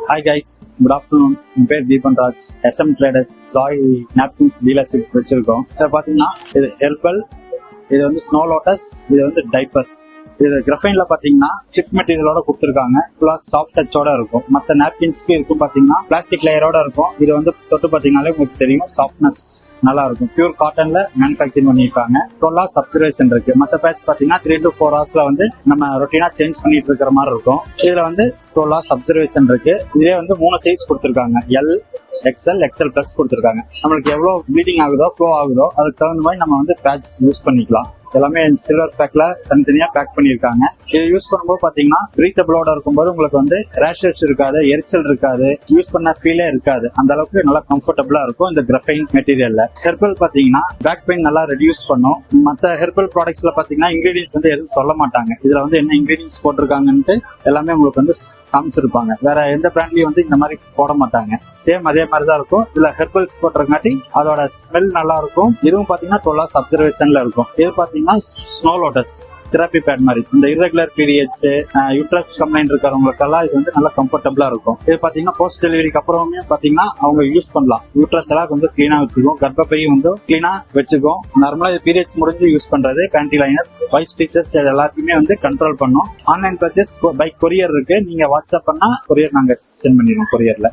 Hi guys, good afternoon. என் பேர் Deepan Raj. SM Traders Joy napkins dealership வச்சிருக்கோம். இதை பாத்தீங்கன்னா இது ஹெர்பல், இது வந்து ஸ்னோ லோட்டஸ், இது வந்து டைப்பர்ஸ். இது கிரஃபைன்ல பாத்தீங்கன்னா சிப் மெட்டீரியலோட கொடுத்துருக்காங்க. ஃபுல்லா சாஃப்ட் டச்சோட இருக்கும். மத்த நாப்கின்ஸ்க்கு இருக்கும் பாத்தீங்கன்னா பிளாஸ்டிக் லேயரோட இருக்கும். இது வந்து தொட்டு பாத்தீங்கன்னாலே உங்களுக்கு தெரியும், சாஃப்ட்னஸ் நல்லா இருக்கும். பியூர் காட்டன்ல மேனுஃபேக்சரிங் பண்ணிருக்காங்க. 12 hours அப்சர்வேஷன் இருக்கு. மத்த பேட்ச் பாத்தீங்கன்னா 3 to 4 hours வந்து நம்ம ரொட்டீனா சேஞ்ச் பண்ணிட்டு இருக்கிற மாதிரி இருக்கும். இதுல வந்து 12 hours அப்சர்வேஷன் இருக்கு. இதே வந்து 3 சைஸ் கொடுத்துருக்காங்க. எல், XL பிளஸ் கொடுத்துருக்காங்க. நம்மளுக்கு எவ்வளவு ப்ளீடிங் ஆகுதோ, ஃப்ளோ ஆகுதோ அதுக்கு தகுந்த மாதிரி நம்ம வந்து பேட்ச் யூஸ் பண்ணிக்கலாம். எல்லாமே சில்வர் பேக்ல தனித்தனியா பேக் பண்ணிருக்காங்க. இது யூஸ் பண்ணும்போது பாத்தீங்கன்னா பிரீத்தபிளோட இருக்கும்போது உங்களுக்கு வந்து ரேஷஸ் இருக்காது, எரிச்சல் இருக்காது, யூஸ் பண்ண ஃபீலே இருக்காது. அந்த அளவுக்கு நல்லா கம்ஃபர்டபுளா இருக்கும் இந்த கிரஃபைன் மெட்டீரியல்ல. ஹெர்பல் பாத்தீங்கன்னா பேக் பெயின் நல்லா ரெடியூஸ் பண்ணும். மத்த ஹெர்பல் ப்ராடக்ட்ஸ்ல பாத்தீங்கன்னா இன்கிரீடியன்ஸ் வந்து எதுவும் சொல்ல மாட்டாங்க. இதுல வந்து என்ன இன்கிரீடியன்ஸ் போட்டிருக்காங்கன்ட்டு எல்லாமே உங்களுக்கு வந்து காமிச்சிருப்பாங்க. வேற எந்த பிராண்ட்லயும் வந்து இந்த மாதிரி போட மாட்டாங்க. சேம் அதே மாதிரி தான் இருக்கும். இதுல ஹெர்பல்ஸ் போட்டிருக்காட்டி அதோட ஸ்மெல் நல்லா இருக்கும். இதுவும் பாத்தீங்கன்னா 12 hours அப்சர்வேஷன்ல இருக்கும். இது பாத்தீங்கன்னா ஸ்னோ லோட்டஸ் தெரப்பி பேட் மாதிரி. இந்த இர்ரெகுலர் பீரியட்ஸ், யூட்ரஸ் கம்ப்ளைண்ட் இருக்கிறவங்களுக்கெல்லாம் இது வந்து நல்லா கம்ஃபர்டபுளா இருக்கும். இது பாத்தீங்கன்னா போஸ்ட் டெலிவரிக்கு அப்புறமே பாத்தீங்கன்னா அவங்க யூஸ் பண்ணலாம். யூட்ரஸ் எல்லாம் வந்து கிளீனா வச்சுக்கும், கர்ப்பப்பையும் வந்து கிளீனா வச்சுக்கும். நார்மலா பீரியட்ஸ் முடிஞ்சு யூஸ் பண்றது பேண்டி லைனர், வைட் ஸ்டிச்சஸ் எல்லாத்தையுமே வந்து கண்ட்ரோல் பண்ணும். ஆன்லைன் பர்ச்சேஸ் பை கொரியர் இருக்கு. நீங்க வாட்ஸ்அப் பண்ணா கொரியர் நாங்க சென்ட் பண்ணிடுவோம் கொரியர்ல.